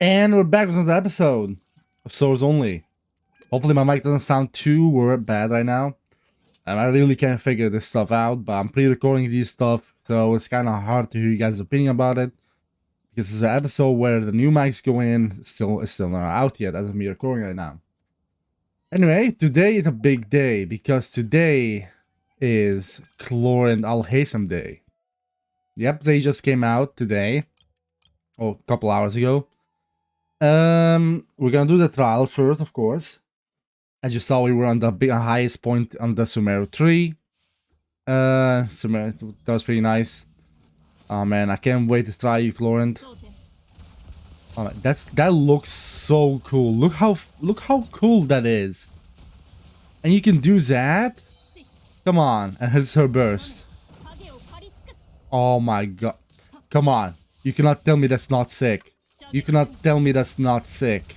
And we're back with another episode of SwordsOnly. Hopefully my mic doesn't sound too bad right now. I really can't figure this stuff out, but I'm pre-recording these stuff, so it's kind of hard to hear you guys' opinion about it. Because it's an episode where the new mics go in, it's still not out yet as of me recording right now. Anyway, today is a big day, because today is Chlor and Alhaitham Day. Yep, they just came out today, or a couple hours ago. We're gonna do the trials first, of course. As you saw, we were on the highest point on the Sumeru tree. Sumeru, that was pretty nice. Oh man, I can't wait to try you, Chlorant. Oh man, that looks so cool. Look how cool that is. And you can do that. Come on, and here's her burst. Oh my god, come on! You cannot tell me that's not sick. You cannot tell me that's not sick.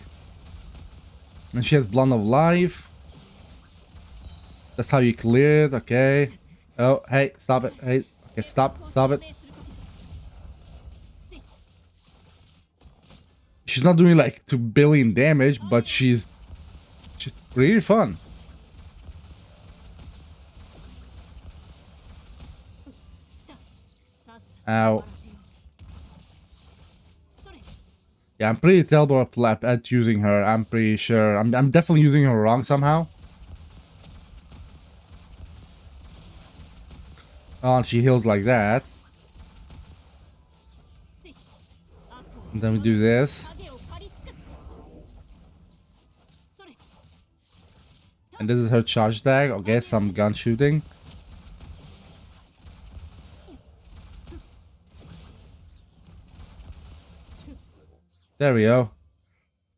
And she has Blunt of Life. That's how you clear it, okay. Oh, hey, stop it. Hey, okay, stop it. She's not doing like 2 billion damage, but she's really fun. Ow. Yeah, I'm pretty terrible at using her. I'm pretty sure. I'm definitely using her wrong somehow. Oh, and she heals like that. And then we do this. And this is her charge tag. Okay, some gun shooting. There we go.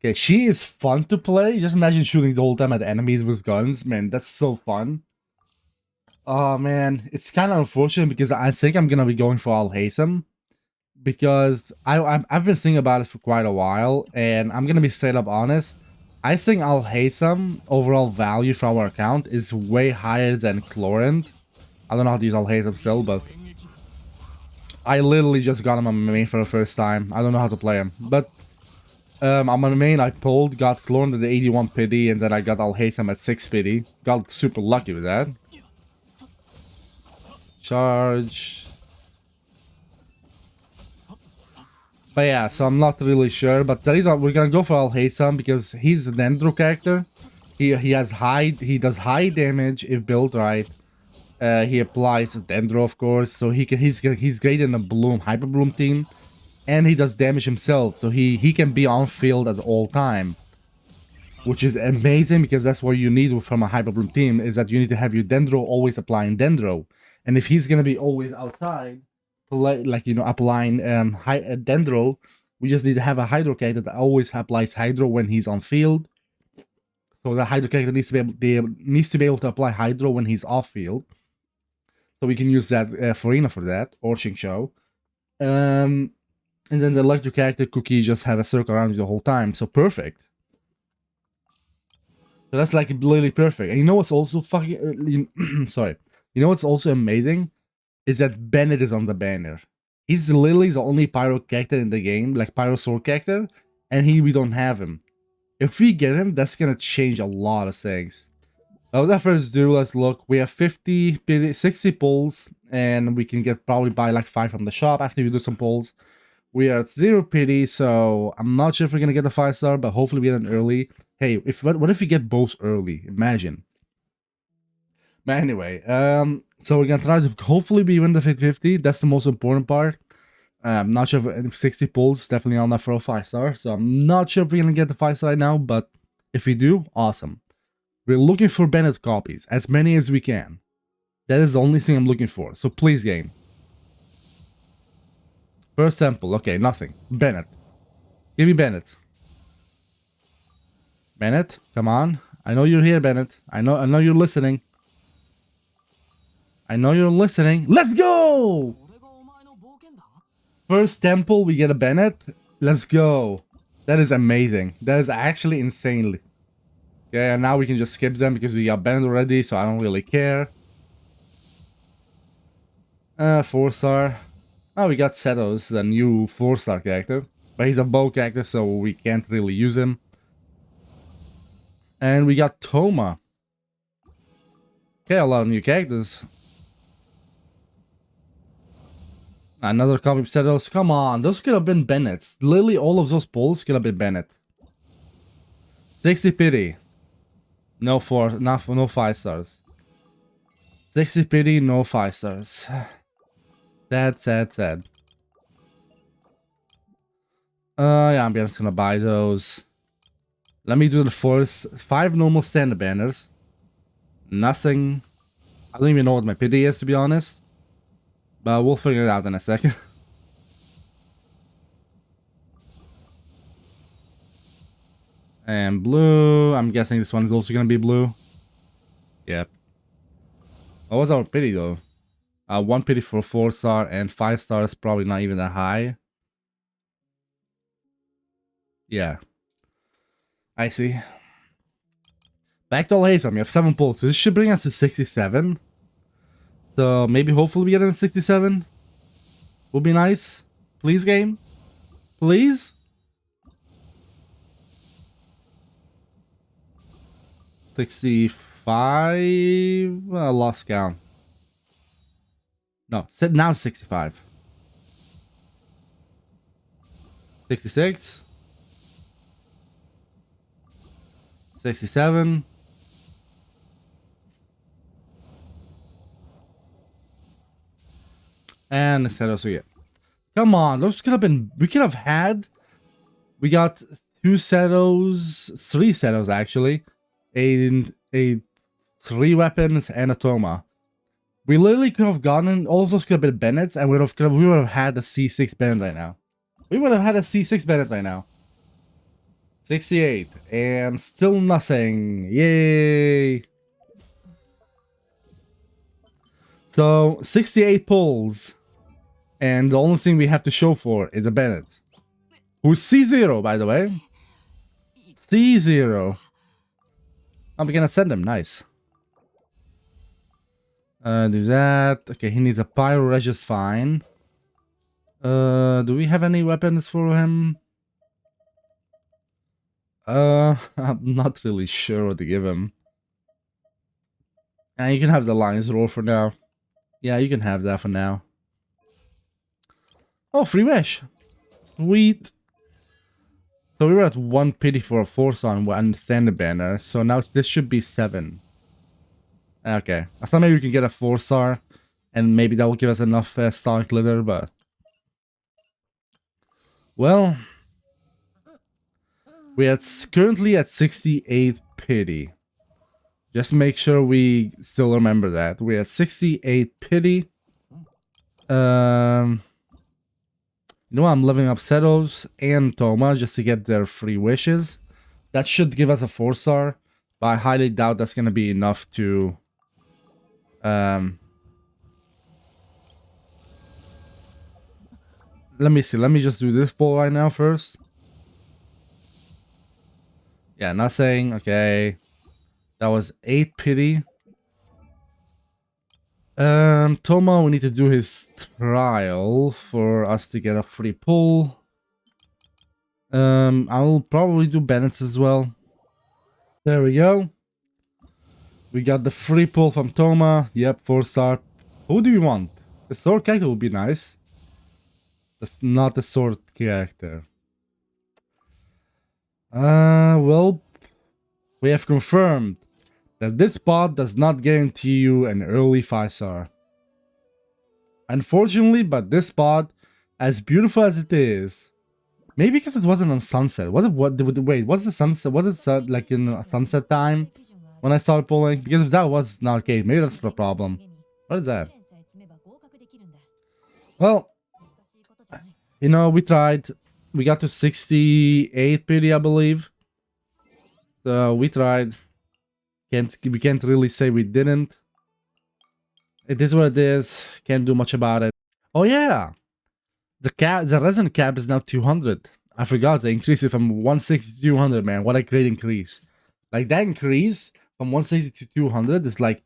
Okay, she is fun to play. Just imagine shooting the whole time at enemies with guns. Man, that's so fun. Oh man, it's kind of unfortunate because I think I'm gonna be going for Alhaitham. Because I've been thinking about it for quite a while. And I'm gonna be straight up honest. I think Alhaitham overall value for our account is way higher than Chlorant. I don't know how to use Alhaitham still, but I literally just got him on my main for the first time. I don't know how to play him. But on my main, I pulled, got Chlorant at the 81 pity, and then I got Alhaitham at 6 pity. Got super lucky with that. Charge. But yeah, so I'm not really sure. But the reason we're gonna go for Alhaitham because he's an Dendro character. He does high damage if built right. He applies Dendro, of course, so he's great in the Bloom Hyper Bloom team. And he does damage himself, so he can be on field at all time. Which is amazing, because that's what you need from a Hyper Bloom team, is that you need to have your Dendro always applying Dendro. And if he's gonna be always outside, like, you know, applying Dendro, we just need to have a Hydro character that always applies Hydro when he's on field. So the Hydro character needs to be able to apply Hydro when he's off field. So we can use that Farina for that, or Xingqiu. And then the electric character Cookie just have a circle around you the whole time, so perfect. So that's like literally perfect. And you know what's also fucking sorry. You know what's also amazing is that Bennett is on the banner. He's literally the only pyro character in the game, like pyro sword character, and we don't have him. If we get him, that's gonna change a lot of things. Without further ado, let's look. We have 60 pulls, and we can probably buy like 5 from the shop after we do some pulls. We are at 0 pity, so I'm not sure if we're gonna get the 5-star, but hopefully we get an early. Hey, what if we get both early? Imagine. But anyway, so we're gonna try to hopefully we win the 50-50. That's the most important part. I'm not sure if 60 pulls, definitely on that for a 5-star. So I'm not sure if we're gonna get the 5-star right now, but if we do, awesome. We're looking for Bennett copies, as many as we can. That is the only thing I'm looking for. So please, game. First sample, okay, nothing. Bennett. Give me Bennett. Bennett, come on. I know you're here, Bennett. I know you're listening. I know you're listening. Let's go! First temple, we get a Bennett. Let's go. That is amazing. That is actually insanely. Okay, and now we can just skip them because we got Bennett already, so I don't really care. 4-star. Oh, we got Setos, a new 4-star character. But he's a bow character, so we can't really use him. And we got Toma. Okay, a lot of new characters. Another copy of Setos. Come on, those could have been Bennett's. Literally, all of those polls could have been Bennett. 60 pity. No 5 stars. 60 pity, no 5 stars. Sad, sad, sad. Yeah, I'm just gonna buy those. Let me do the first 5 normal standard banners. Nothing. I don't even know what my pity is, to be honest. But we'll figure it out in a second. And blue. I'm guessing this one is also gonna be blue. Yep. What was our pity though? 1 pity for 4 star and 5 stars, probably not even that high. Yeah. I see. Back to Alhaitham, you have 7 pulls. So this should bring us to 67. So maybe hopefully we get in 67. Would be nice. Please, game. Please. 65. I lost count. No, now 65. 66. 67. And the Setos we get. Come on, those could have been. We could have had. We got 2 Setos, 3 Setos actually, a 3 weapons and a Toma. We literally could have gotten all of those could have been Bennett's, and we would have had a C6 Bennett right now. We would have had a C6 Bennett right now. 68 and still nothing. Yay! So 68 pulls. And the only thing we have to show for is a Bennett. Who's C0, by the way. C0. I'm gonna send him. Nice. Do that. Okay, he needs a Pyro Res just fine. Do we have any weapons for him? I'm not really sure what to give him. And you can have the Lion's Roar for now. Yeah, you can have that for now. Oh, free wish. Sweet. So we were at 1 pity for a 4 star and standard banner. So now this should be 7. Okay. I thought maybe we can get a 4 star. And maybe that will give us enough star glitter, but... Well... We're currently at 68 pity. Just make sure we still remember that. We're at 68 pity. You know, I'm leveling up Setos and Toma just to get their free wishes. That should give us a 4 star, but I highly doubt that's gonna be enough to let me see. Let me just do this poll right now first. Yeah, nothing. Okay. That was 8 pity. Toma, we need to do his trial for us to get a free pull. I'll probably do Bennett's as well. There we go. We got the free pull from Toma. Yep, 4 star. Who do we want? The sword character would be nice. That's not the sword character. Well, we have confirmed that this bot does not guarantee you an early 5 star. Unfortunately, but this bot, as beautiful as it is, maybe because it wasn't on sunset. Wait, what's the sunset? Was it like in sunset time when I started pulling? Because if that was not the case, maybe that's the problem. What is that? Well, you know, we tried. We got to 68 pity, I believe. So we tried. We can't really say we didn't. It is what it is. Can't do much about it. Oh yeah, the resin cap is now 200. I forgot they increased it from 160 to 200. Man, what a great increase! Like that increase from 160 to 200 is like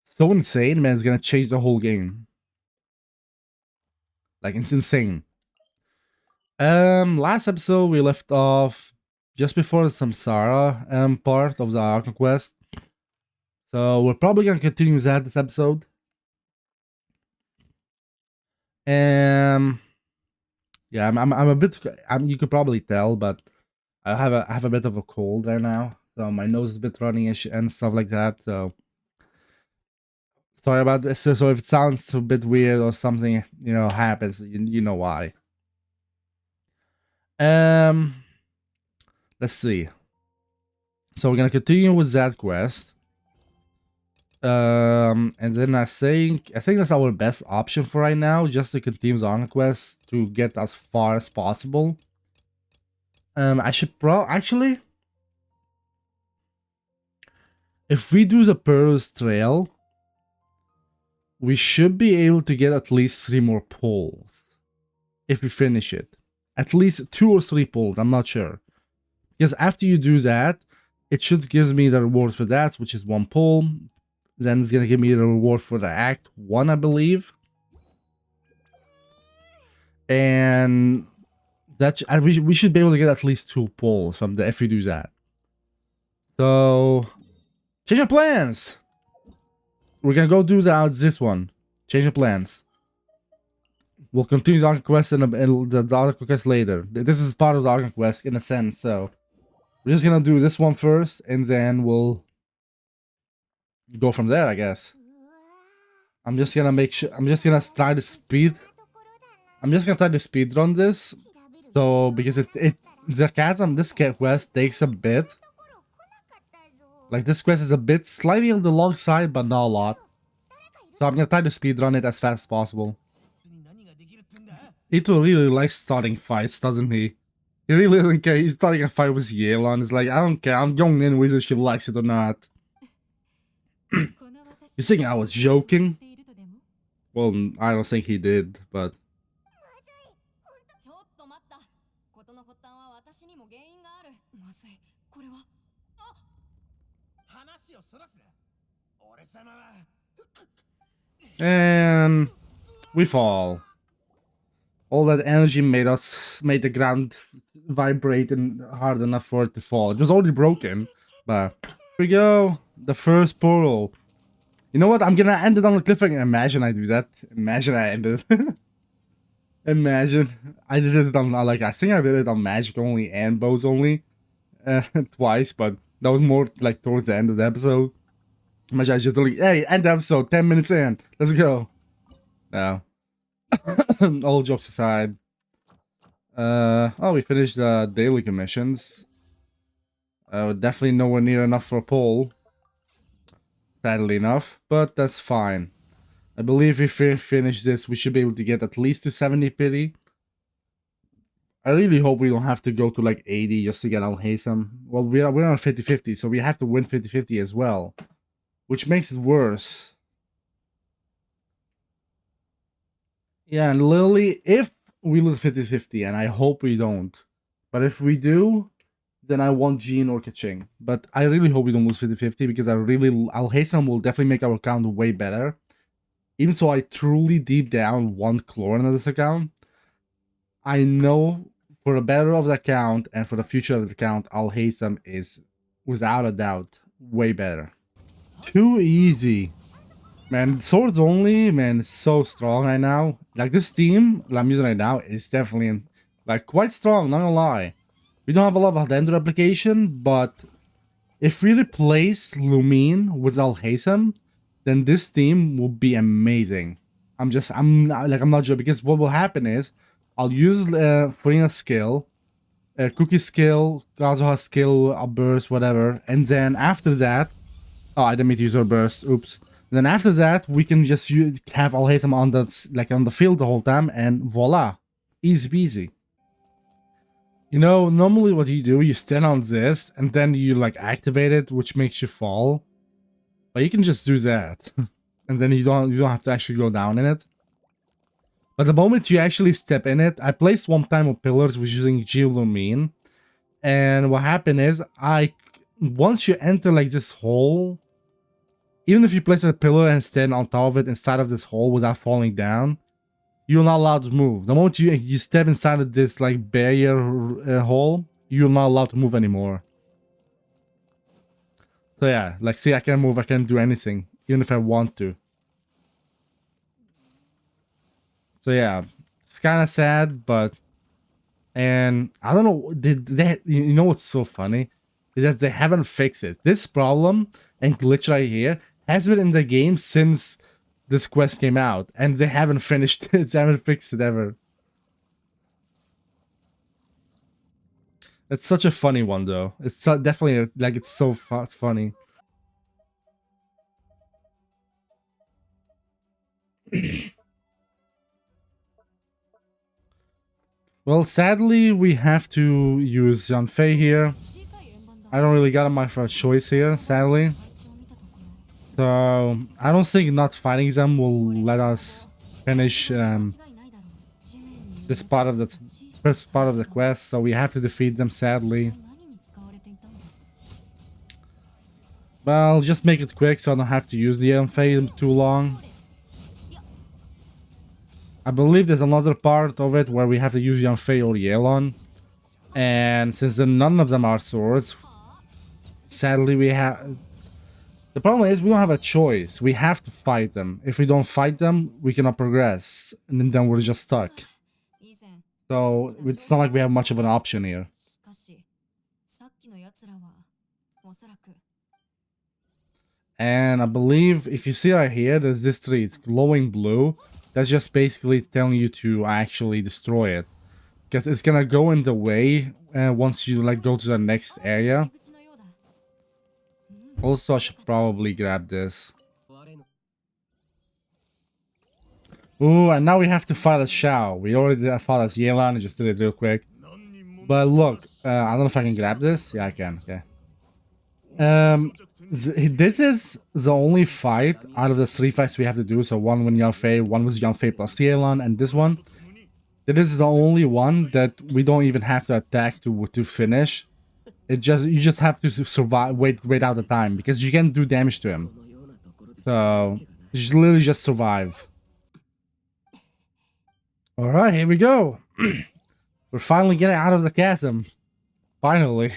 so insane, man. It's gonna change the whole game. Like it's insane. Last episode we left off just before the Samsara part of the Archon quest. So we're probably gonna continue that this episode. Yeah, I'm a bit. You could probably tell, but I have a bit of a cold right now, so my nose is a bit runny and stuff like that. So sorry about this. So if it sounds a bit weird or something, happens, you know why. Let's see. So we're gonna continue with that quest. And then I think that's our best option for right now, just to continue the Archon quest to get as far as possible. I should actually, if we do the Pearl's Trail, we should be able to get at least 3 more pulls if we finish it. At least 2 or 3 pulls, I'm not sure. Because after you do that, it should give me the reward for that, which is 1 pull. Then it's gonna give me the reward for the Act 1, I believe. And that we should be able to get at least 2 pulls from the if we do that. So change of plans. We're gonna go do this one. Change of plans. We'll continue the Archon quest and the Archon quest later. This is part of the Archon quest in a sense, so we're just gonna do this one first, and then we'll go from there, I guess. I'm just gonna make sure. I'm just gonna try to speed. I'm just gonna try to speed run this. So because the chasm, this quest takes a bit. Like this quest is a bit slightly on the long side, but not a lot. So I'm gonna try to speed run it as fast as possible. Ito really likes starting fights, doesn't he? He really doesn't care. He's starting a fight with Yelan. It's like, I don't care. I'm going in whether she likes it or not. You think I was joking? Well, I don't think he did, but... And we fall. All that energy made the ground vibrate and hard enough for it to fall. It was already broken, but here we go. The first portal. You know what? I'm gonna end it on a cliffhanger. Imagine I do that. Imagine I ended it. Imagine I did it on I think I did it on magic only and bows only twice, but that was more like towards the end of the episode. Imagine I just like, hey, end the episode, 10 minutes in. Let's go. No. All jokes aside. Oh, we finished the daily commissions. Definitely nowhere near enough for a poll. Sadly enough, but that's fine. I believe if we finish this, we should be able to get at least to 70 pity. I really hope we don't have to go to like 80 just to get Alhaitham. Well, we're on 50-50, so we have to win 50-50 as well. Which makes it worse. Yeah, and literally, if we lose 50-50, and I hope we don't, but if we do, then I want Jean or Kaching. But I really hope we don't lose 50-50, because Alhaitham will definitely make our account way better. Even so, I truly deep down want Chlorine on this account. I know for the better of the account and for the future of the account, Alhaitham is, without a doubt, way better. Too easy. Man, SwordsOnly, man, is so strong right now. Like, this team that I'm using right now is definitely, like, quite strong, not gonna lie. We don't have a lot of Dendro application, but if we replace Lumine with Alhaitham, then this team will be amazing. I'm not sure, because what will happen is, I'll use Furina skill, Cookie skill, Kazuha skill, a burst, whatever, and then after that, oh, I didn't mean to use her burst, oops. Then after that, we can just have Alhaitham on the field the whole time, and voila, easy peasy. You know, normally what you do, you stand on this, and then you like activate it, which makes you fall. But you can just do that, and then you don't have to actually go down in it. But the moment you actually step in it, I placed one time with pillars with using Geolumine, and what happened is, once you enter like this hole. Even if you place a pillar and stand on top of it inside of this hole without falling down, you're not allowed to move. The moment you step inside of this like barrier hole, you're not allowed to move anymore. So yeah, like see, I can't move, I can't do anything, even if I want to. So yeah, it's kind of sad, but and I don't know, did they? You know what's so funny is that they haven't fixed it. This problem and glitch right here has been in the game since this quest came out, and they haven't finished it. They haven't fixed it ever. It's such a funny one though. It's definitely like it's so funny. Well, sadly, we have to use Yanfei here. I don't really got my first choice here, sadly. So, I don't think not fighting them will let us finish this part of the first part of the quest, so we have to defeat them, sadly. Well, just make it quick so I don't have to use the Yanfei too long. I believe there's another part of it where we have to use Yanfei or Yelan. And since none of them are swords, sadly we have... The problem is we don't have a choice. We have to fight them. If we don't fight them, we cannot progress. And then we're just stuck. So it's not like we have much of an option here. And I believe if you see right here, there's this tree. It's glowing blue. That's just basically telling you to actually destroy it. Because it's gonna go in the way once you like go to the next area. Also, I should probably grab this. Ooh, and now we have to fight as Shao. We already did fought as Yelan and just did it real quick. But look, I don't know if I can grab this. Yeah, I can. Okay. This is the only fight out of the 3 fights we have to do. So one with Yanfei, one was Yanfei plus Yelan, and this one. This is the only one that we don't even have to attack to finish. You just have to survive, wait out the time because you can't do damage to him. So you literally just survive. All right, here we go. We're finally getting out of the chasm. Finally.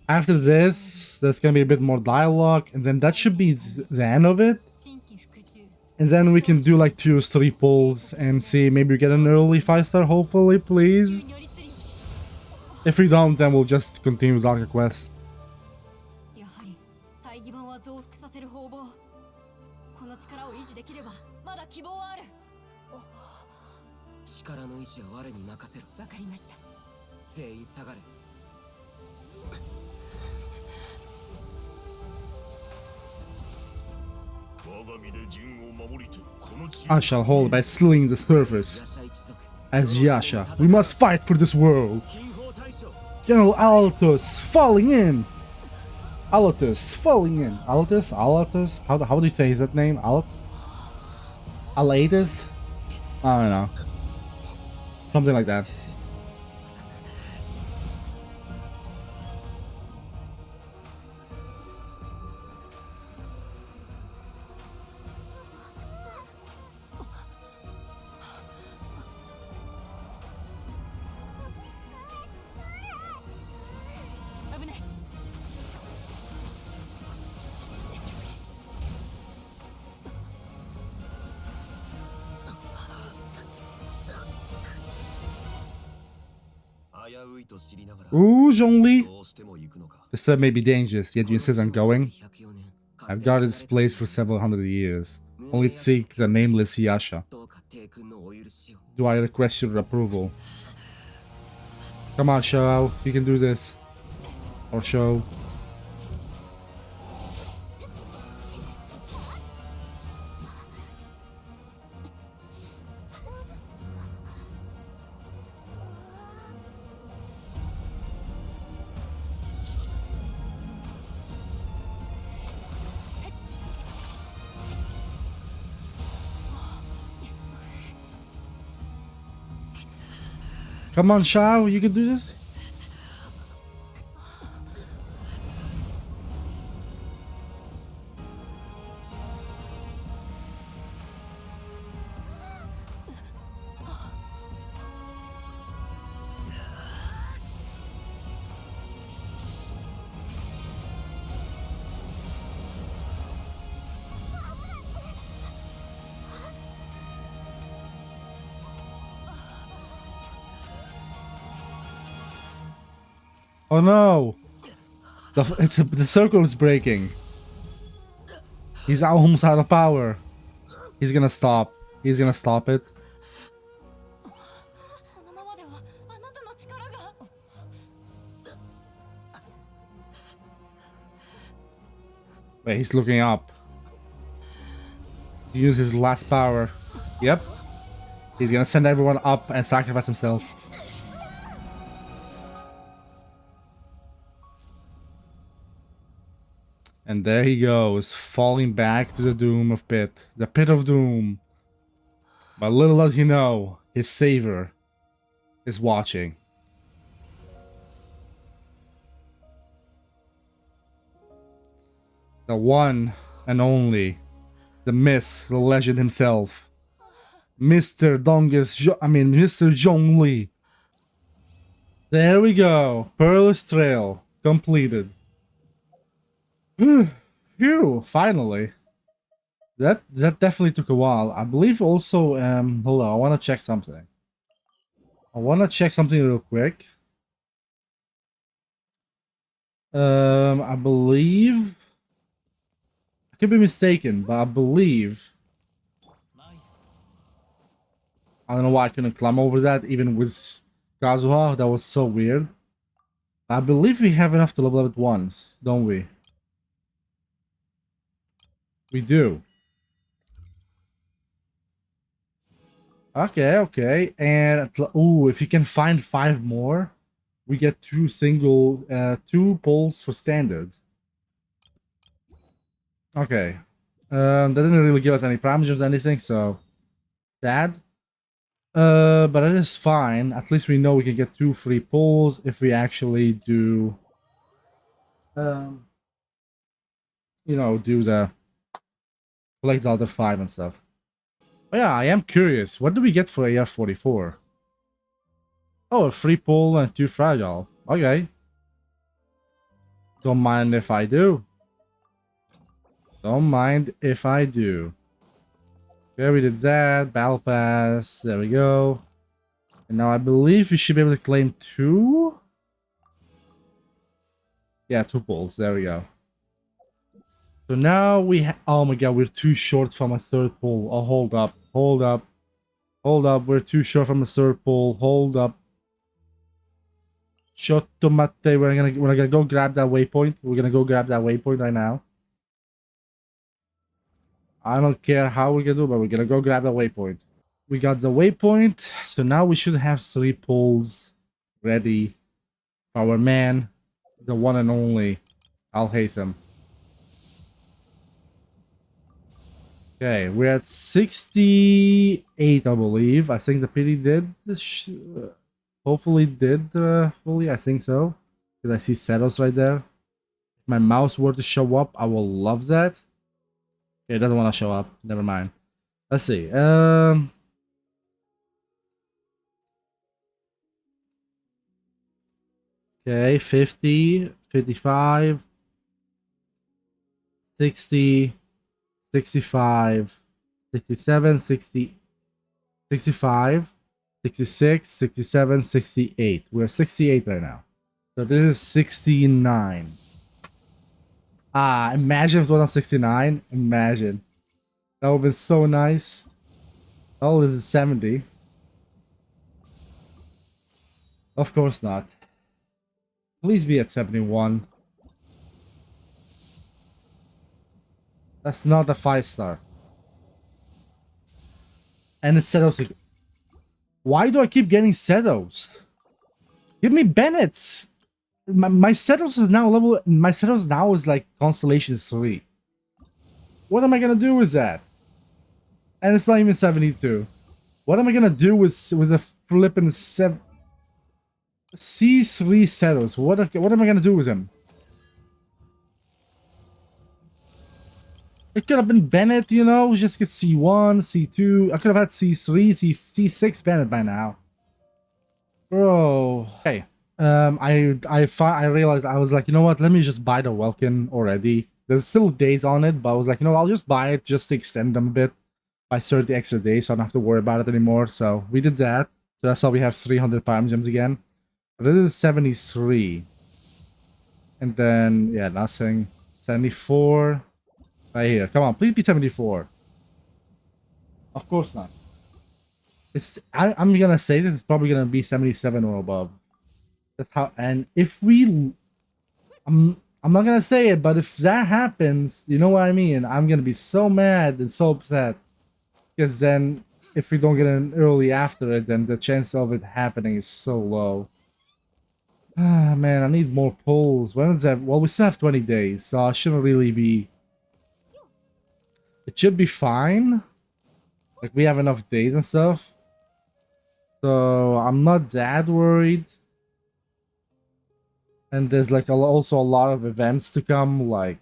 After this, there's gonna be a bit more dialogue, and then that should be the end of it. And then we can do like 2 or 3 pulls and see, maybe we get an early 5-star, hopefully, please. If we don't, then we'll just continue with Arca quest. I shall hold by slinging the surface. As Yasha, we must fight for this world. General Alatus falling in. Alatus falling in. Alatus? How do you say that name? Alhaitham? I don't know. Something like that. Ooh, Zhongli. This step may be dangerous, yet you insist on going. I've guarded this place for several hundred years, only to seek the nameless Yasha. Do I request your approval? Come on, Shao, you can do this. Or Shao. Come on, Shao, you can do this. Oh no! The circle is breaking. He's almost out of power. He's gonna stop. He's gonna stop it. Wait, he's looking up. He used his last power. Yep. He's gonna send everyone up and sacrifice himself. And there he goes, falling back to the doom of pit. The pit of doom. But little does he know, his savior is watching. The one and only, the myth, the legend himself, Mr. Mr. Zhongli. There we go, Perilous Trail completed. Phew, finally. That definitely took a while. I believe also, hold on, I want to check something. Real quick. I believe, I could be mistaken, but I believe, I don't know why I couldn't climb over that, even with Kazuha. That was so weird. I believe we have enough to level up at once, don't we? We do. Okay. And, ooh, if you can find 5 more, we get 2 poles for standard. Okay. That didn't really give us any parameters or anything, so sad. But it is fine. At least we know we can get 2 free poles if we actually do, you know, collect the other 5 and stuff. But yeah, I am curious. What do we get for AR-44? Oh, a free pole and 2 fragile. Okay. Don't mind if I do. Okay, we did that. Battle pass. There we go. And now I believe we should be able to claim 2. Yeah, 2 poles. There we go. So now we oh my god, we're too short from a 3rd pole. Oh, hold up. We're too short from a 3rd pole. Hold up. Shottomate. We're gonna go grab that waypoint. We're gonna go grab that waypoint right now. I don't care how we're gonna do it, but we're gonna go grab the waypoint. We got the waypoint, so now we should have 3 poles ready for our man, the one and only Alhaitham. Okay, we're at 68, I believe. I think the pity did this. Hopefully did fully. I think so. Because I see Settles right there. If my mouse were to show up, I will love that. Okay, it doesn't want to show up. Never mind. Let's see. Okay, 50, 55, 60, 65, 67, 60, 65, 66, 67, 68. We're 68 right now. So this is 69. Imagine if it was on 69. Imagine. That would have been so nice. Oh, this is 70. Of course not. Please be at 71. That's not a 5-star. And it's Setos. Why do I keep getting Setos? Give me Bennett's. My Setos is now level. My Setos now is like Constellation 3. What am I gonna do with that? And it's not even 72. What am I gonna do with a flippin' C3 Setos? What am I gonna do with him? It could have been Bennett, you know, just get C1, C2. I could have had C3, C6 Bennett by now. Bro. Okay. I realized, I was like, you know what, let me just buy the Welkin already. There's still days on it, but I was like, you know, I'll just buy it just to extend them a bit by 30 extra days, so I don't have to worry about it anymore. So we did that. So that's how we have 300 Palm Gems again. But this is 73. And then, yeah, nothing. 74. Right here. Come on, please be 74. Of course not. I'm gonna say this, it's probably gonna be 77 or above. That's how, and if we, I'm not gonna say it, but if that happens, you know what I mean? I'm gonna be so mad and so upset. Because then, if we don't get an early after it, then the chance of it happening is so low. Ah, man, I need more polls. When is that? Well, we still have 20 days, so I shouldn't really be... It should be fine. Like, we have enough days and stuff. So, I'm not that worried. And there's, like, also a lot of events to come, like...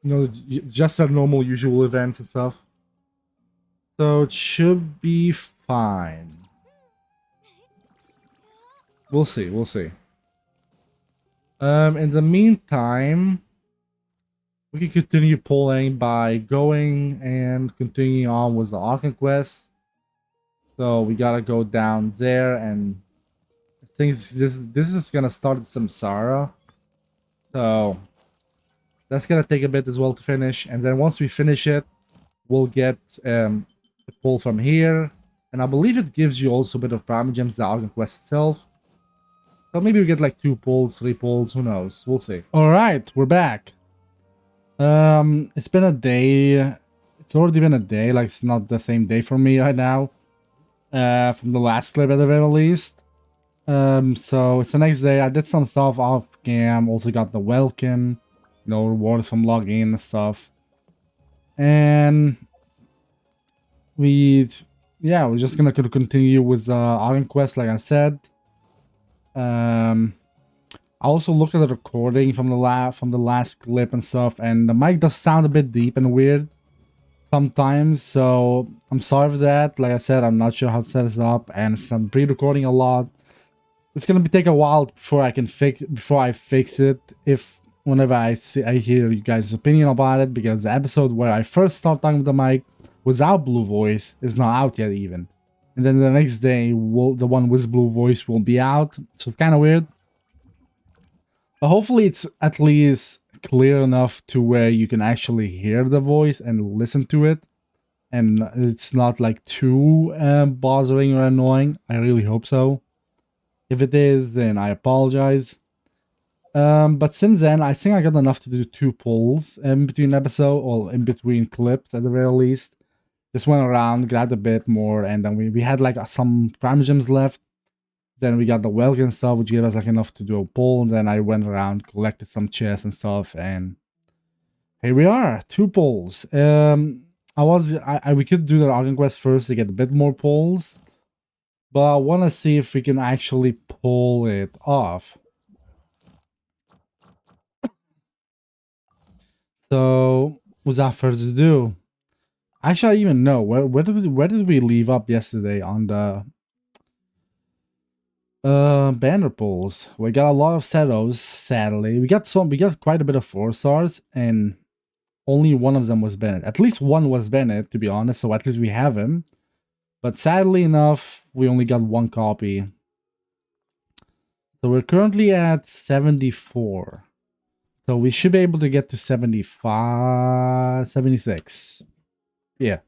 You know, just our normal, usual events and stuff. So, it should be fine. We'll see, we'll see. In the meantime, we can continue pulling by going and continuing on with the archon quest. So we gotta go down there, and I think this is gonna start Samsara. So that's gonna take a bit as well to finish, and then once we finish it, we'll get the pull from here, and I believe it gives you also a bit of prime gems, the archon quest itself. So maybe we get like 2 pulls, 3 pulls, who knows? We'll see. All right, we're back. It's been a day. It's already been a day. Like, it's not the same day for me right now. From the last clip at the very least. So it's the next day. I did some stuff off cam. Also got the welkin, you know, rewards from logging and stuff. And we're just gonna continue with Archon quest, like I said. I also looked at the recording from the last clip and stuff, and the mic does sound a bit deep and weird sometimes, so I'm sorry for that. Like I said, I'm not sure how to set this up, and I'm pre-recording a lot. It's gonna take a while before I fix it. Whenever I hear you guys' opinion about it, because the episode where I first started talking with the mic without blue voice is not out yet even, and then the next day the one with blue voice will be out. So it's kind of weird. But hopefully it's at least clear enough to where you can actually hear the voice and listen to it. And it's not like too bothering or annoying. I really hope so. If it is, then I apologize. But since then, I think I got enough to do 2 polls in between episode, or in between clips at the very least. Just went around, grabbed a bit more, and then we had like some prime gems left. Then we got the welkin stuff, which gave us like enough to do a poll. And then I went around, collected some chests and stuff, and here we are, 2 polls. We could do the Archon quest first to get a bit more polls, but I want to see if we can actually pull it off. So without further ado, actually I even know where did we leave up yesterday on the banner pulls. We got a lot of Setos, sadly. We got quite a bit of 4-stars, and only one of them was Bennett. At least one was Bennett, to be honest, so at least we have him. But sadly enough, we only got 1 copy. So we're currently at 74. So we should be able to get to 75, 76. Yeah.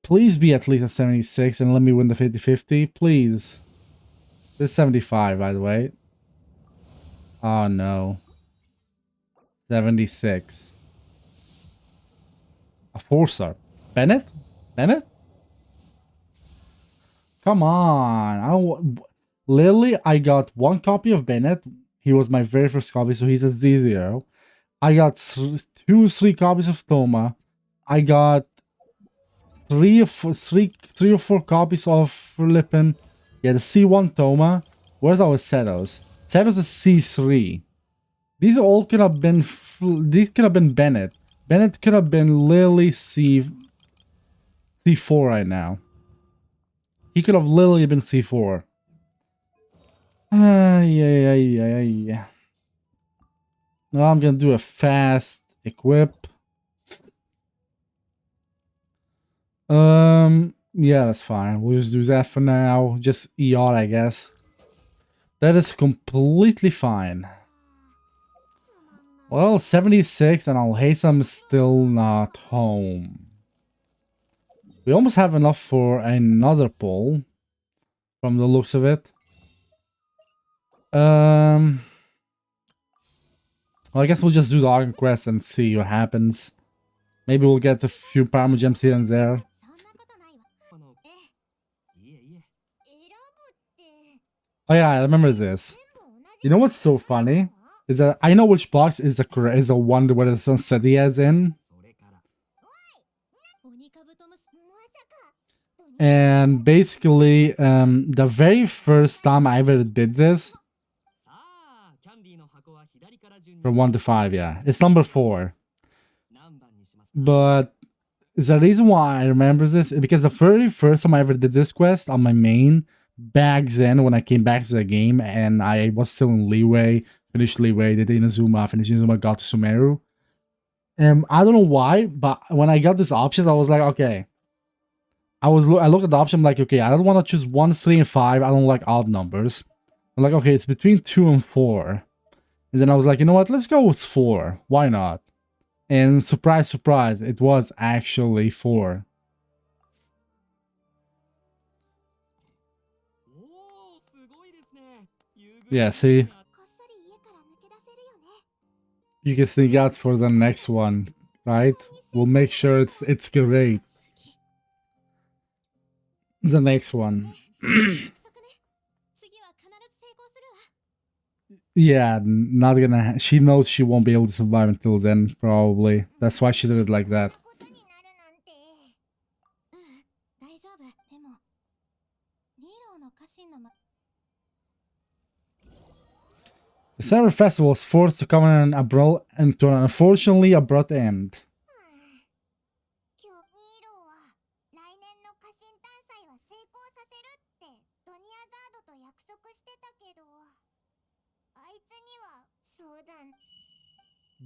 Please be at least at 76 and let me win the 50-50, please. This is 75, by the way. Oh, no. 76. A 4-star. Bennett? Bennett? Come on. Literally, I got 1 copy of Bennett. He was my very first copy, so he's a Z0. I got 3 copies of Thoma. I got 3 or 4 copies of Flippin'. Yeah, the C1 Thoma. Where's our Setos? Setos is C3. These all could have been... These could have been Bennett. Bennett could have been literally C4 right now. He could have literally been C4. Yeah. Now I'm gonna do a fast equip. Yeah, that's fine. We'll just do that for now. Just ER, I guess. That is completely fine. Well, 76 and Alhaitham is still not home. We almost have enough for another pull, from the looks of it. Well, I guess we'll just do the Archon quest and see what happens. Maybe we'll get a few Parma gems here and there. Oh yeah, I remember this. You know what's so funny? Is that I know which box is the one where the sunset is in. And basically, the very first time I ever did this, from 1 to 5, yeah, it's number 4. But the reason why I remember this is because the very first time I ever did this quest on my main, back then when I came back to the game and I was still in Leeway, finished Leeway, did Inazuma, finished Inazuma, got to Sumeru. I don't know why, but when I got this option, I was like, okay. I looked at the option, I'm like, okay, I don't want to choose 1, 3, and 5. I don't like odd numbers. I'm like, okay, it's between 2 and 4. And then I was like, you know what, let's go with 4. Why not? And surprise, surprise, it was actually 4. Yeah, see? You can sneak out for the next one, right? We'll make sure it's great. The next one. Yeah, not gonna. She knows she won't be able to survive until then, probably. That's why she did it like that. The Summer Festival was forced to come to an unfortunately abrupt end.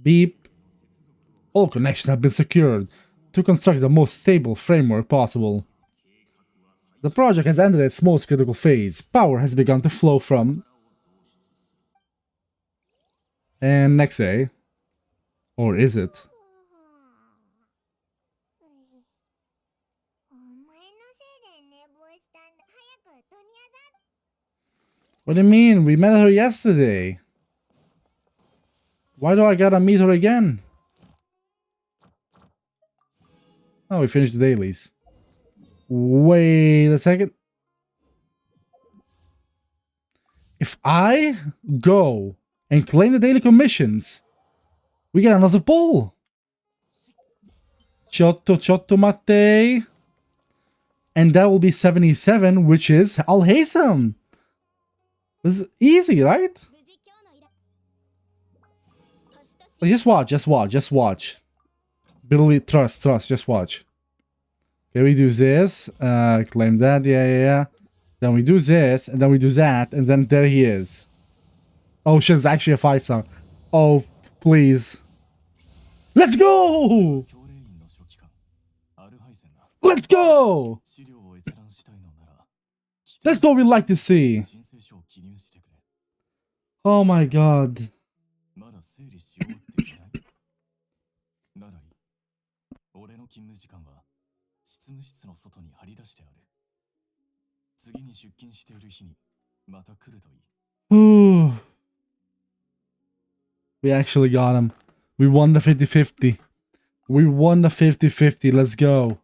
Beep. All connections have been secured to construct the most stable framework possible. The project has entered its most critical phase. Power has begun to flow from... And next day. Or is it? What do you mean? We met her yesterday. Why do I gotta meet her again? Oh, we finished the dailies. Wait a second. If I go and claim the daily commissions, we get another pull. Ciotto mate. And that will be 77, which is Alhaitham. This is easy, right? Just watch. Believe, trust, just watch. Okay, we do this, claim that, yeah. Then we do this, and then we do that, and then there he is. Oh shit, it's actually a 5-star. Oh, please. Let's go! Let's go! That's what we like to see. Oh my god. We actually got him. We won the 50-50. We won the 50-50. Let's go.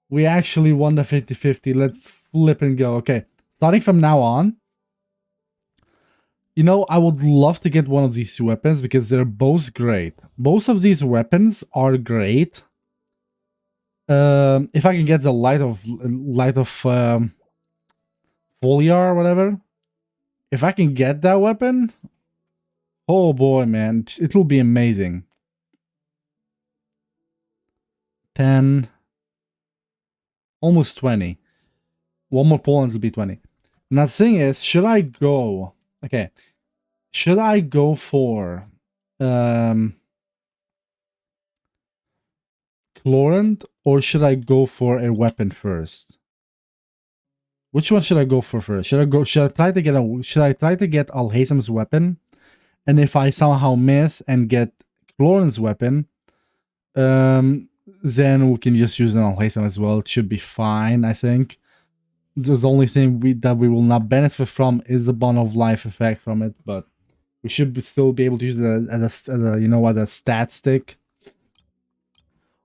We actually won the 50-50. Let's flip and go. Okay. Starting from now on. You know, I would love to get one of these two weapons because they're both great. Both of these weapons are great. If I can get the light of foliar or whatever. If I can get that weapon, oh boy, man, it'll be amazing. 10, almost 20. One more pull and it'll be 20. Now the thing is, should I go? Okay, should I go for Chlorant or should I go for a weapon first? Which one should I go for first? Should I try to get Alhaitham's weapon And if I somehow miss and get Clorin's weapon, then we can just use an Alhaitham as well. It should be fine, I think. The only thing that we will not benefit from is the Bond of Life effect from it, but we should still be able to use it as a stat stick.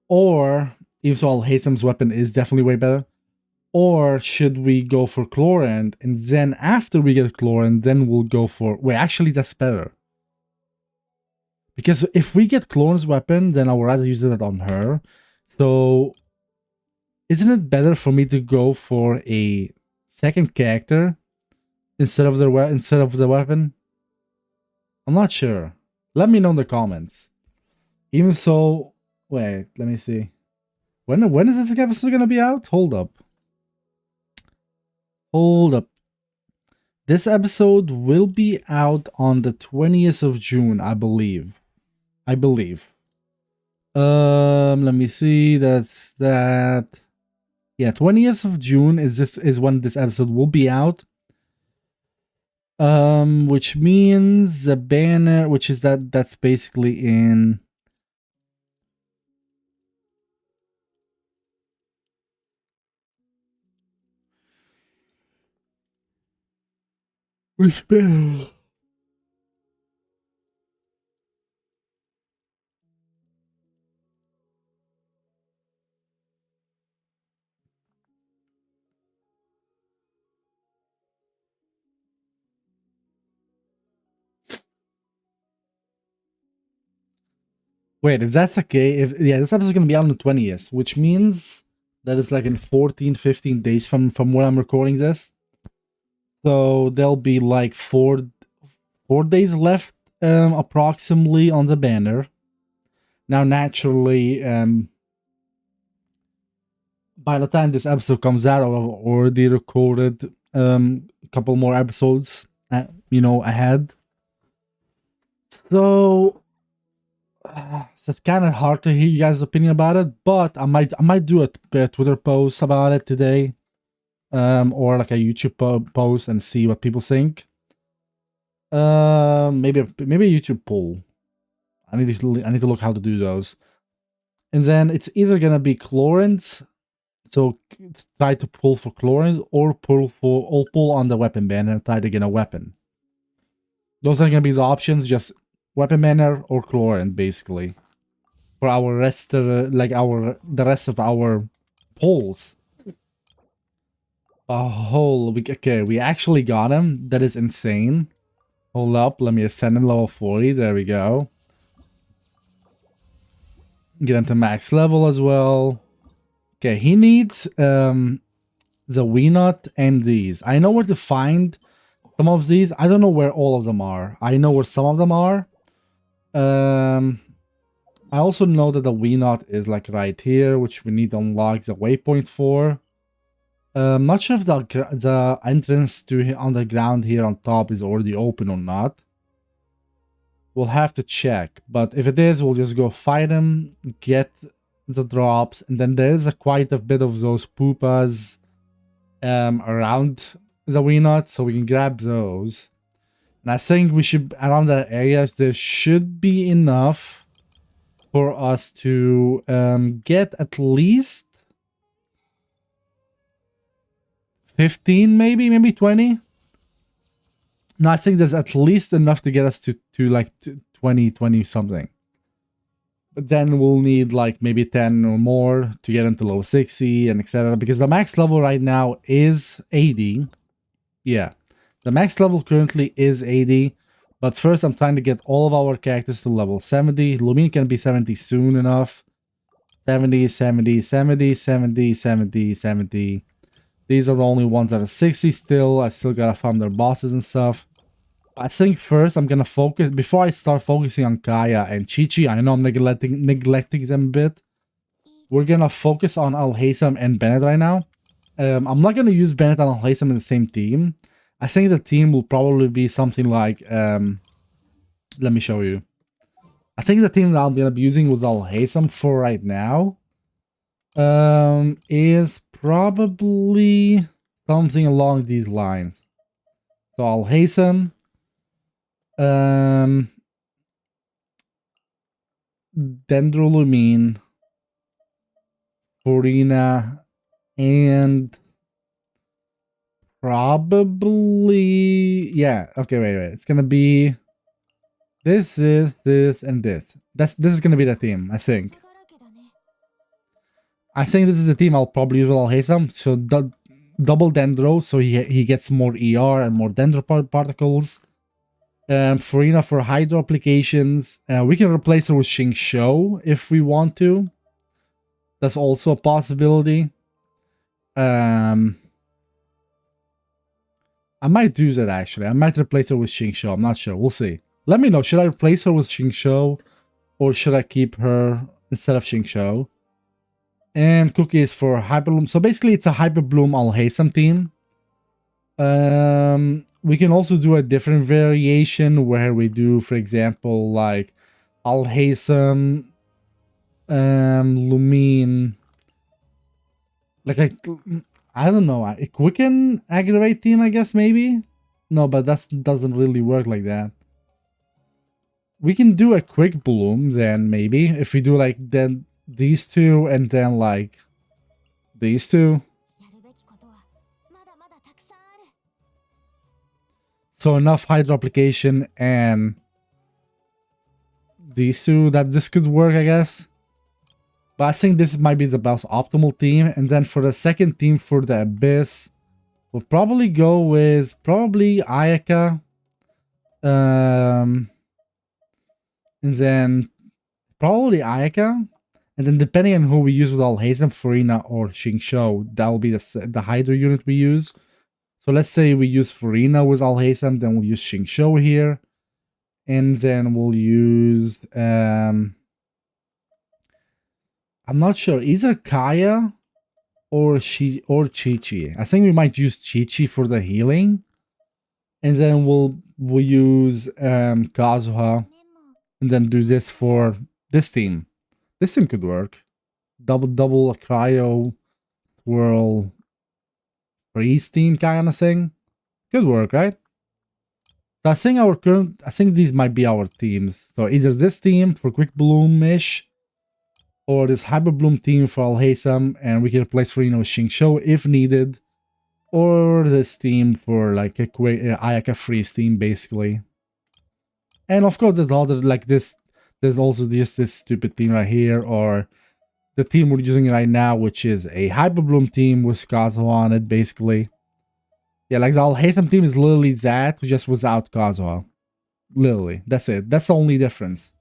Or, even so, Alhaitham's weapon is definitely way better. Or should we go for Clorin, and then after we get Clorin, then we'll go for... Wait, actually, that's better. Because if we get Clorin's weapon, then I would rather use it on her. So, isn't it better for me to go for a second character instead of the weapon? I'm not sure. Let me know in the comments. Even so, wait, let me see. When is this episode gonna be out? Hold up. This episode will be out on the 20th of June, I believe. Let me see. That's that. Yeah, 20th of June is when this episode will be out. Which means the banner, which is that's basically in... Which banner? Wait, if that's okay, this episode is gonna be out on the 20th, which means that it's like in 14, 15 days from when I'm recording this. So there'll be like four days left, approximately, on the banner. Now, naturally, by the time this episode comes out, I've already recorded a couple more episodes, ahead. So it's kind of hard to hear you guys' opinion about it, but I might do a Twitter post about it today, or like a YouTube post and see what people think. Maybe a YouTube poll. I need to look how to do those, and then it's either gonna be Clorin's. So try to pull for Clorin or pull on the weapon banner and try to get a weapon. Those are gonna be the options, just weapon banner or Clorin, basically. For our rest the rest of our polls. Okay, we actually got him. That is insane. Hold up, let me ascend him level 40. There we go. Get him to max level as well. Okay, he needs the Weenot and these. I know where to find some of these. I don't know where all of them are. I know where some of them are. I also know that the Weenot is like right here, which we need to unlock the waypoint for. I'm not sure if the entrance to underground here on top is already open or not. We'll have to check, but if it is, we'll just go fight him, get the drops, and then there's quite a bit of those poopas around the Weenot, so we can grab those. And I think we should, around that area, there should be enough for us to get at least 15, maybe 20. No, I think there's at least enough to get us to like 20 something. But then we'll need like maybe 10 or more to get into level 60 and etc. Because the max level right now is 80. Yeah, the max level currently is 80. But first I'm trying to get all of our characters to level 70. Lumine can be 70 soon enough. 70, 70, 70, 70, 70, 70. These are the only ones that are 60 still. I still gotta farm their bosses and stuff. I think first I'm gonna focus, before I start focusing on Kaya and Chi-Chi, I know I'm neglecting them a bit. We're gonna focus on Alhaitham and Bennett right now. I'm not gonna use Bennett and Alhaitham in the same team. I think the team will probably be something like, let me show you. I think the team that I'm gonna be using with Alhaitham for right now is probably something along these lines. So Alhaitham, Dendrolumine, Furina, and probably, yeah. Okay, wait. It's gonna be this, and this. This is gonna be the team, I think. I think this is the team I'll probably use with Alhaitham. So double Dendro, so he gets more ER and more Dendro particles. Furina for Hydro applications. We can replace her with Xingqiu if we want to. That's also a possibility. I might do that actually. I might replace her with Xingqiu. I'm not sure. We'll see. Let me know. Should I replace her with Xingqiu or should I keep her instead of Xingqiu? And Cookie is for Hyperbloom. So basically it's a Hyperbloom Alhaitham team. We can also do a different variation where we do, for example, like Alhaitham, Lumine, like I don't know, a Quicken Aggravate team, I guess, maybe? No, but that doesn't really work like that. We can do a Quick Bloom then, maybe, if we do like then these two and then like these two. So enough Hydro application and these two that this could work, I guess. But I think this might be the most optimal team. And then for the second team for the Abyss, we'll probably go with Ayaka. And then probably Ayaka. And then depending on who we use with Alhaitham, Furina, or Xingqiu, that will be the Hydro unit we use. So let's say we use Furina with Alhaitham, then we'll use Xingqiu here. And then we'll use... I'm not sure, either Kaya or Chi-Chi. I think we might use Chi-Chi for the healing. And then we'll use Kazuha. And then do this for this team. This team could work. Double Cryo Swirl Freeze team kind of thing. Could work, right? So I think these might be our teams. So either this team for Quick Bloom-ish, or this Hyper Bloom team for Alhaitham, and we can replace Furina with Xingqiu if needed, or this team for like a quick Ayaka Freeze team, basically. And of course, there's other like this. There's also just this stupid team right here, or the team we're using right now, which is a Hyper Bloom team with Kazuha on it, basically. Yeah, like the Alhaitham team is literally that, just without Kazuha. Literally, that's it. That's the only difference.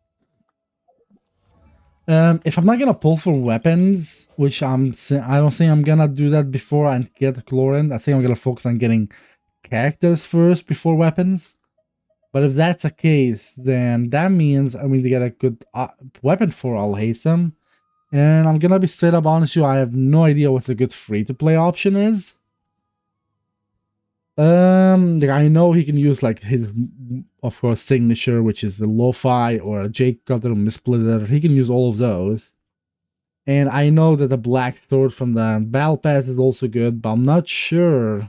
If I'm not gonna pull for weapons, which I don't think I'm gonna do that before I get Chlorine. I think I'm gonna focus on getting characters first before weapons. But if that's the case, then that means I'm going to get a good weapon for Alhaitham. And I'm gonna be straight up honest with you, I have no idea what a good free-to-play option is. Like I know he can use like his, of course, signature, which is the Lo-Fi or a Jade Cutter or Misplitter. He can use all of those. And I know that the Black Sword from the Battle Pass is also good, but I'm not sure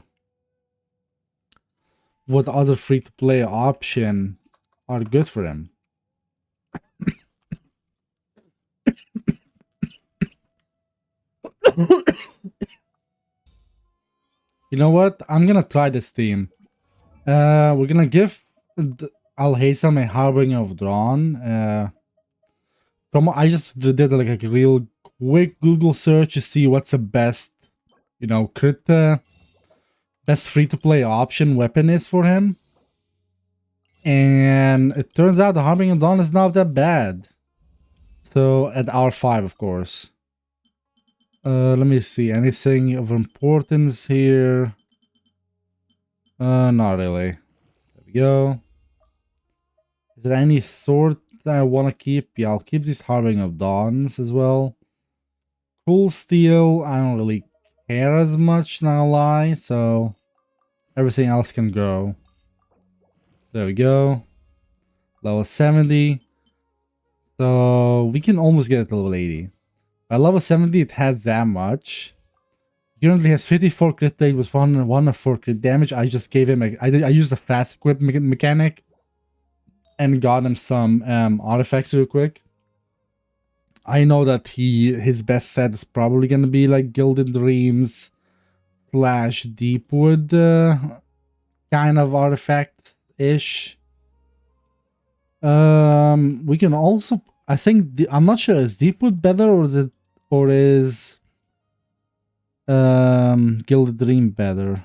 what other free-to-play option are good for him. You know what? I'm gonna try this team. We're gonna give Alhaitham a Harbinger of Dawn. I just did like a real quick Google search to see what's the best, you know, best free-to-play option weapon is for him. And it turns out the Harbinger of Dawn is not that bad. So at R5, of course. Let me see, anything of importance here? Not really. There we go. Is there any sword that I want to keep? Yeah, I'll keep these Harbinger of Dawns as well. Cool Steel, I don't really care as much, not gonna lie, so everything else can go. There we go. Level 70. So we can almost get it to level 80. At level 70, it has that much. Currently has 54 crit rate with 104 crit damage. I just gave him I used a fast equip mechanic and got him some artifacts real quick. I know that his best set is probably gonna be like Gilded Dreams / Deepwood kind of artifact-ish. We can also, I think, I'm not sure, is Deepwood better or is Gilded Dream better?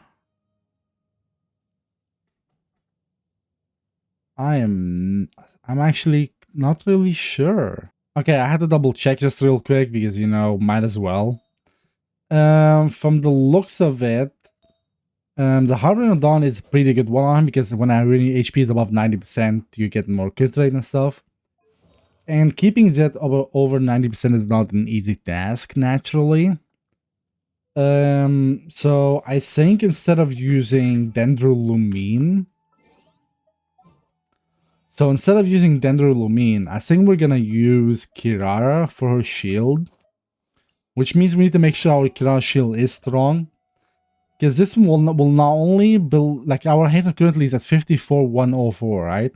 I'm actually not really sure. Okay, I had to double check just real quick because, you know, might as well. From the looks of it, the Harbinger Dawn is a pretty good one on him because when I really HP is above 90%, you get more crit rate and stuff. And keeping that over 90% is not an easy task, naturally. So I think instead of using Dendrolumine, I think we're gonna use Kirara for her shield. Which means we need to make sure our Kirara shield is strong. Because this one will not only build, like our Alhaitham currently is at 54,104, right?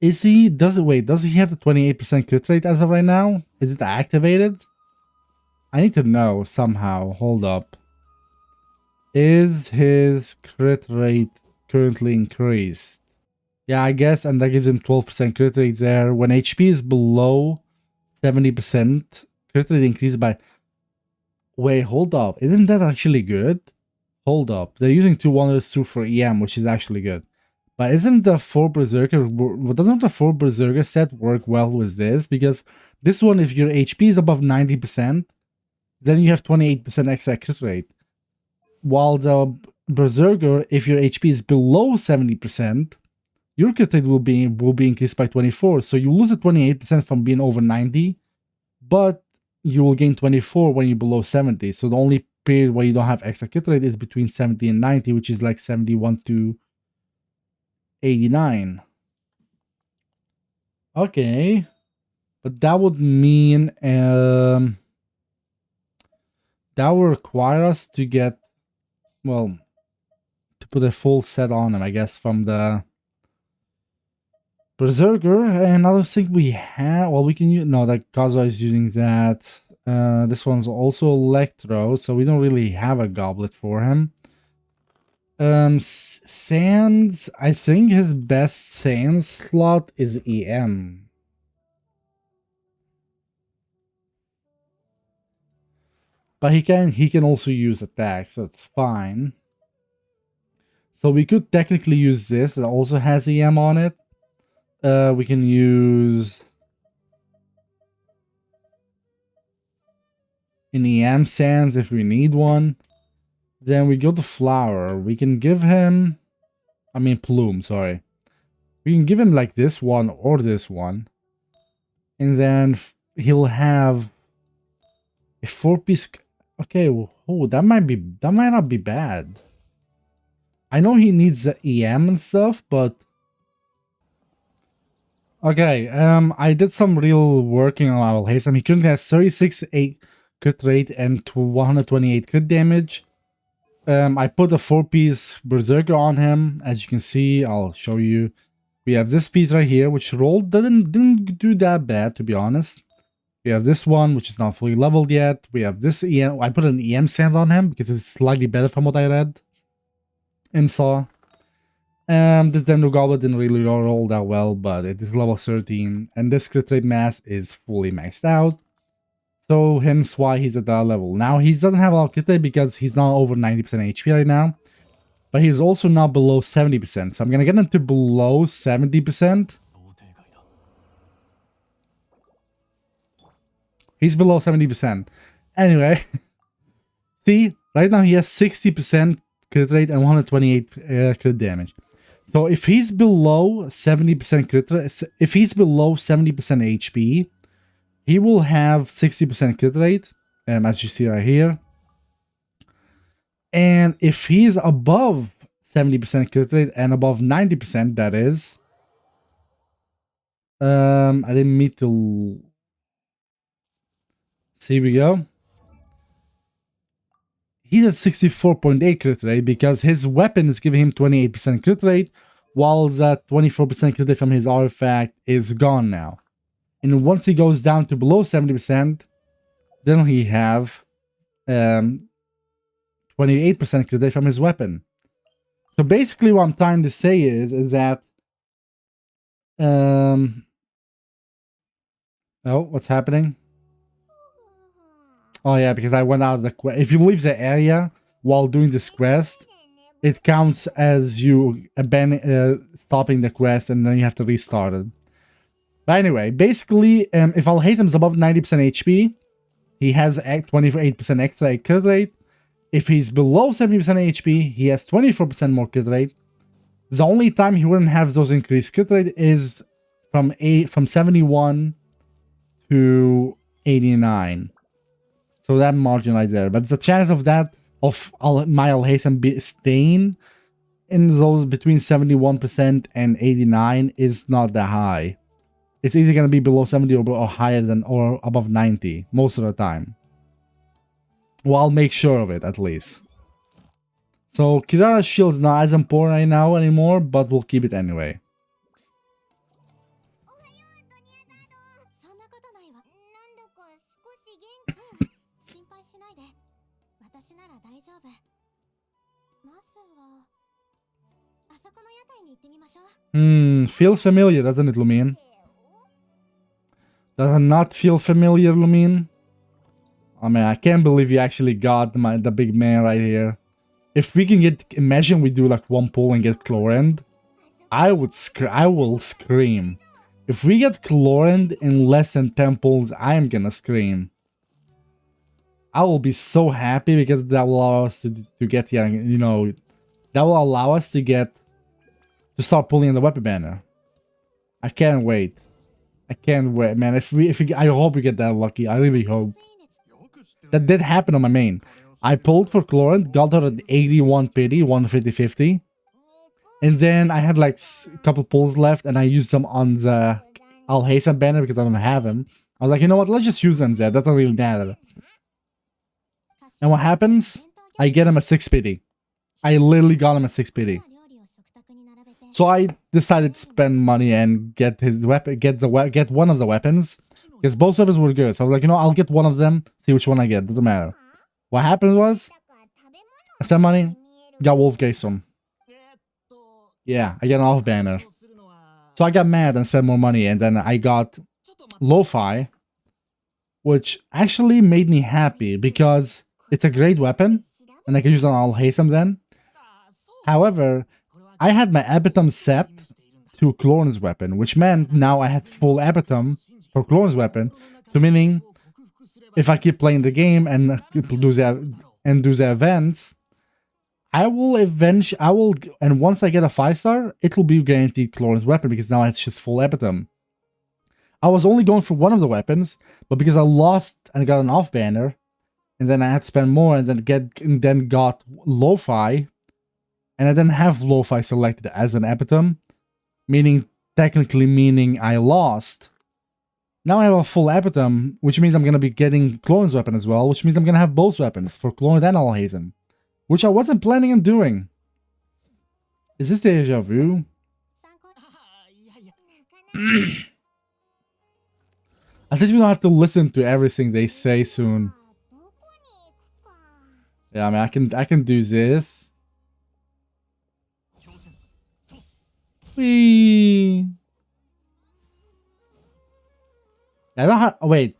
Does he have the 28% crit rate as of right now? Is it activated? I need to know somehow. Hold up. Is his crit rate currently increased? Yeah, I guess, and that gives him 12% crit rate there. When HP is below 70%, crit rate increased by... Wait, hold up. Isn't that actually good? Hold up. They're using 2 Wonders 2 for EM, which is actually good. But isn't the 4 Berserker... Doesn't the 4 Berserker set work well with this? Because this one, if your HP is above 90%, then you have 28% extra crit rate. While the Berserker, if your HP is below 70%, your crit rate will be increased by 24. So you lose the 28% from being over 90, but you will gain 24 when you're below 70. So the only period where you don't have extra crit rate is between 70 and 90, which is like 71 to 89. Okay. But that would mean that will require us to get, well, to put a full set on him, I guess, from the Berserker. And I don't think we have, well, we can use, no, that Kazuha is using that. This one's also Electro, so we don't really have a goblet for him. Sands, I think his best Sands slot is EM. But he can also use attack, so it's fine. So we could technically use this. It also has EM on it. We can use an EM Sands if we need one. Then we go to Flower. We can give him... I mean Plume, sorry. We can give him like this one or this one. And then he'll have a 4-piece... Okay, oh, that might not be bad. I know he needs the EM and stuff, but... Okay, I did some real working on Alhaitham. He currently has 36 crit rate and 128 crit damage. I put a 4-piece Berserker on him. As you can see, I'll show you. We have this piece right here, which rolled didn't do that bad, to be honest. We have this one, which is not fully leveled yet. We have this EM. I put an EM Sand on him because it's slightly better from what I read and saw. This Dendro Goblet didn't really roll that well, but it is level 13, and this crit rate mass is fully maxed out. So hence why he's at that level. Now he doesn't have a lot of crit rate because he's not over 90% HP right now. But he's also now below 70%. So I'm gonna get him to below 70%. He's below 70%. Anyway. See, right now he has 60% crit rate and 128 crit damage. So if he's below 70% crit rate, if he's below 70% HP, he will have 60% crit rate, as you see right here. And if he's above 70% crit rate and above 90%, that is. I didn't mean to... See, here we go. He's at 64.8 crit rate because his weapon is giving him 28% crit rate, while that 24% crit rate from his artifact is gone now. And once he goes down to below 70%, then he have 28% crit rate from his weapon. So basically what I'm trying to say is that oh, what's happening? Oh yeah, because I went out of the quest. If you leave the area while doing this quest, it counts as you stopping the quest, and then you have to restart it. But anyway, basically, if Alhaitham is above 90% HP, he has 28% extra crit rate. If he's below 70% HP, he has 24% more crit rate. The only time he wouldn't have those increased crit rate is from 71 to 89. So that margin right there. But the chance of that, of my Alhaitham staying in those between 71% and 89 is not that high. It's either going to be below 70 or higher than or above 90 most of the time. Well, I'll make sure of it at least. So Kirara's shield is not as important right now anymore, but we'll keep it anyway. Feels familiar, doesn't it, Lumine? Does it not feel familiar, Lumine? I mean, I can't believe you actually got the big man right here. If we can get, imagine we do like one pull and get Chlorend, I will scream. If we get Chlorend in less than 10 pulls, I am gonna scream. I will be so happy because that will allow us to get, yeah, you know, that will allow us to start pulling the weapon banner. I can't wait. I can't wait, man. I hope we get that lucky. I really hope. That did happen on my main. I pulled for Chlorend, got her at 81 pity, 150-50. And then I had like a couple pulls left and I used them on the Alhaitham banner because I don't have him. I was like, you know what, let's just use them there. That doesn't really matter. And what happens? I get him a 6 pity. I literally got him a 6 pity. So I decided to spend money and get his weapon, get one of the weapons, because both weapons were good. So I was like, you know, I'll get one of them, see which one I get. Doesn't matter. What happened was, I spent money, got Wolf Gason. Yeah, I got an off banner. So I got mad and spent more money, and then I got Lo-Fi, which actually made me happy because it's a great weapon, and I can use it on Alhaitham then. However, I had my Abitum set to Chlorend's weapon, which meant now I had full Abitum for Chlorend's weapon. So meaning, if I keep playing the game and do the events, and once I get a 5-star, it will be guaranteed Chlorend's weapon because now it's just full Abitum. I was only going for one of the weapons, but because I lost and got an off banner, and then I had to spend more and then got Lo-Fi. And I didn't have Lo-Fi selected as an Abitum, technically meaning I lost. Now I have a full Abitum, which means I'm going to be getting Chlorend's weapon as well, which means I'm going to have both weapons for Chlorend and Alhaitham, which I wasn't planning on doing. Is this deja vu? At least we don't have to listen to everything they say soon. Yeah, I mean, I can do this. Whee. I don't have. Wait,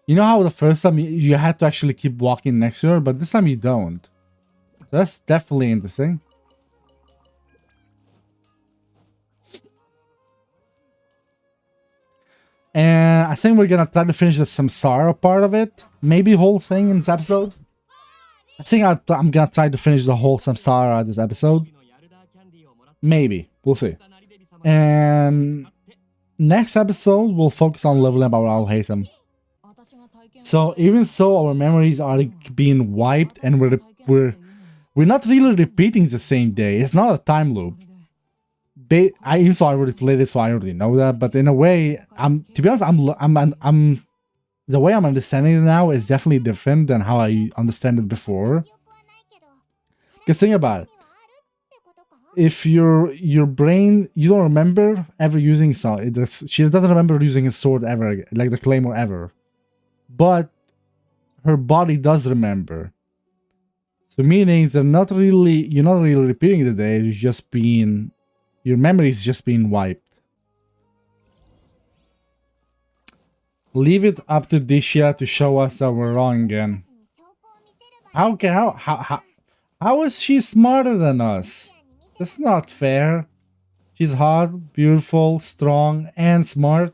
you know how the first time you had to actually keep walking next to her, but this time you don't. That's definitely interesting. And I think we're gonna try to finish the Samsara part of it. Maybe whole thing in this episode. I think I'm gonna try to finish the whole Samsara this episode. Maybe. We'll see. And next episode, we'll focus on leveling up our Alhaitham. So even so, our memories are being wiped, and we're not really repeating the same day. It's not a time loop. I already played it, so I already know that. But in a way, to be honest, the way I'm understanding it now is definitely different than how I understand it before. Because think about it. if your brain, you don't remember ever using she doesn't remember using a sword ever again, like the claymore ever, but her body does remember. So meaning you're not really repeating the day, you're just being, your memory is just being wiped. Leave it up to Dishia to show us that we're wrong again. How is she smarter than us? That's not fair. She's hot, beautiful, strong, and smart.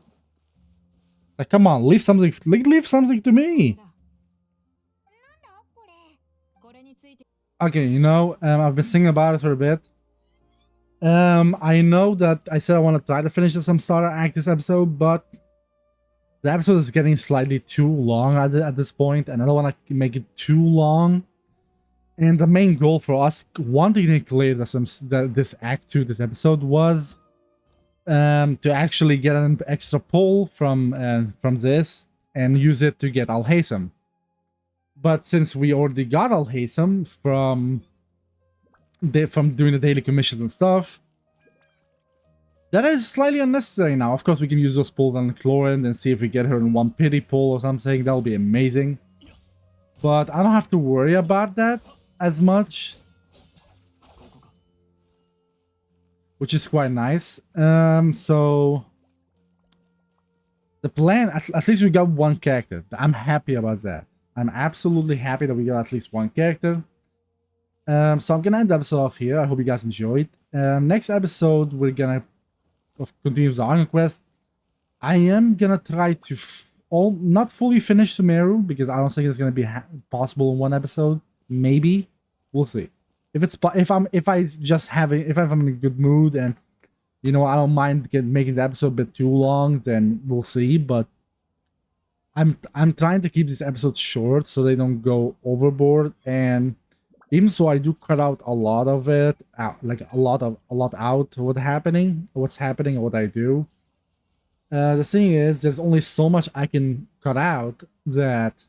Like, come on, leave something to me. Okay, I've been thinking about it for a bit. I know that I said I want to try to finish the Samsara Act this episode, but the episode is getting slightly too long at this point, and I don't want to make it too long. And the main goal for us wanting to clear this Act 2, this episode, was to actually get an extra pull from this and use it to get Alhaitham. But since we already got Alhaitham from doing the daily commissions and stuff, that is slightly unnecessary now. Of course, we can use those pulls on Chlorine and see if we get her in one pity pull or something. That would be amazing. But I don't have to worry about that as much, which is quite nice. So the plan, at least we got one character. I'm happy about that. I'm absolutely happy that we got at least one character. So I'm gonna end the episode off here. I hope you guys enjoyed. Next episode, we're gonna continue the Archon quest. I am gonna try to not fully finish Sumeru, because I don't think it's gonna be possible in one episode. Maybe, we'll see. If I'm in a good mood and I don't mind making the episode a bit too long, then we'll see. But I'm trying to keep these episodes short so they don't go overboard, and even so I do cut out a lot of it, like a lot out what's happening and what I do. The thing is, there's only so much I can cut out that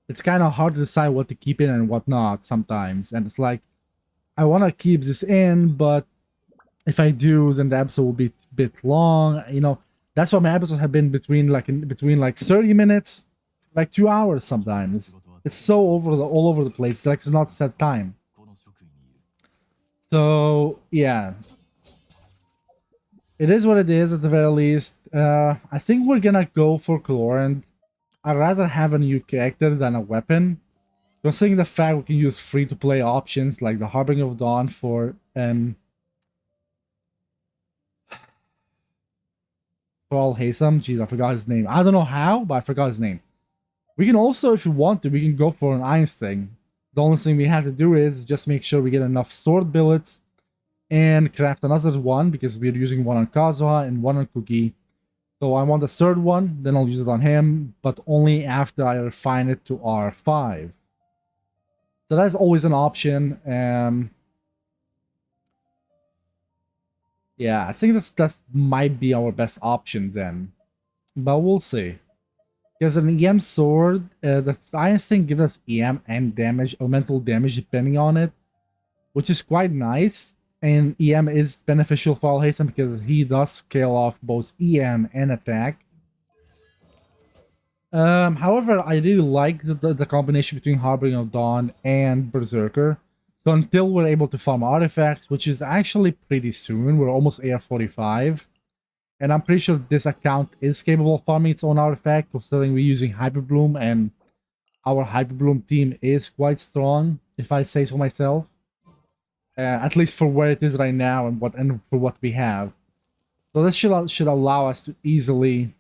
it's kind of hard to decide what to keep in and what not sometimes. And it's like, I want to keep this in, but if I do, then the episode will be a bit long. That's why my episodes have been between 30 minutes, like 2 hours sometimes. It's so all over the place. Like, it's not set time. So yeah, it is what it is at the very least. I think we're gonna go for Chlorine. I'd rather have a new character than a weapon. Considering the fact we can use free-to-play options like the Harbinger of Dawn for Alhaitham. Jeez, I forgot his name. I don't know how, but I forgot his name. We can also, if you want to, we can go for an Iron Sting. The only thing we have to do is just make sure we get enough sword billets and craft another one, because we're using one on Kazuha and one on Kuki. So I want the third one, then I'll use it on him, but only after I refine it to R5. So that's always an option. Yeah, I think that might be our best option then, but we'll see. Because an EM sword, the Iron Sting gives us EM and damage, elemental damage depending on it, which is quite nice. And EM is beneficial for Alhaitham because he does scale off both EM and attack. However, I really like the combination between Harbinger of Dawn and Berserker. So until we're able to farm artifacts, which is actually pretty soon, we're almost AR45. And I'm pretty sure this account is capable of farming its own artifact, considering we're using Hyperbloom, and our Hyperbloom team is quite strong, if I say so myself. At least for where it is right now and for what we have. So this should allow us to easily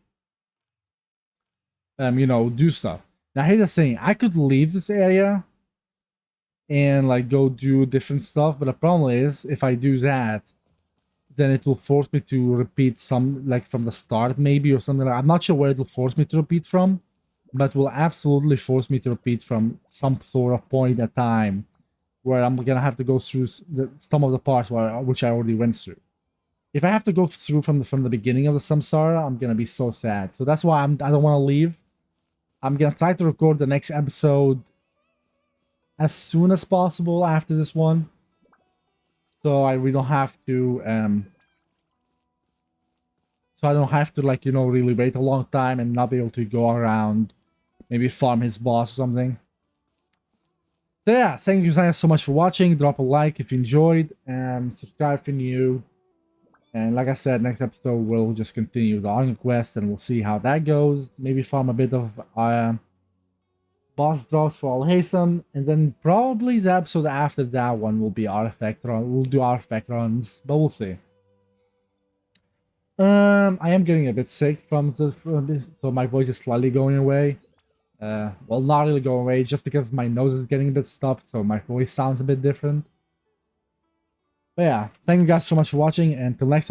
do stuff. Now here's the thing, I could leave this area and like go do different stuff, but the problem is if I do that, then it will force me to repeat some, like from the start maybe, or something like that. I'm not sure where it will force me to repeat from, but will absolutely force me to repeat from some sort of point at time, where I'm gonna have to go through some of the parts which I already went through. If I have to go through from the beginning of the Samsara, I'm gonna be so sad. So that's why I don't want to leave. I'm gonna try to record the next episode as soon as possible after this one. so we don't have to so I don't have to, like, you know, really wait a long time and not be able to go around, maybe farm his boss or something. So yeah, thank you guys so much for watching. Drop a like if you enjoyed, and subscribe if you're new. And like I said, next episode we'll just continue the Archon quest and we'll see how that goes. Maybe farm a bit of boss drops for Alhaitham, and then probably the episode after that one will be artifact run. We'll do artifact runs, but we'll see. I am getting a bit sick so my voice is slightly going away. Well, not really going away, just because my nose is getting a bit stuffed, so my voice sounds a bit different. But yeah, thank you guys so much for watching, and until next time.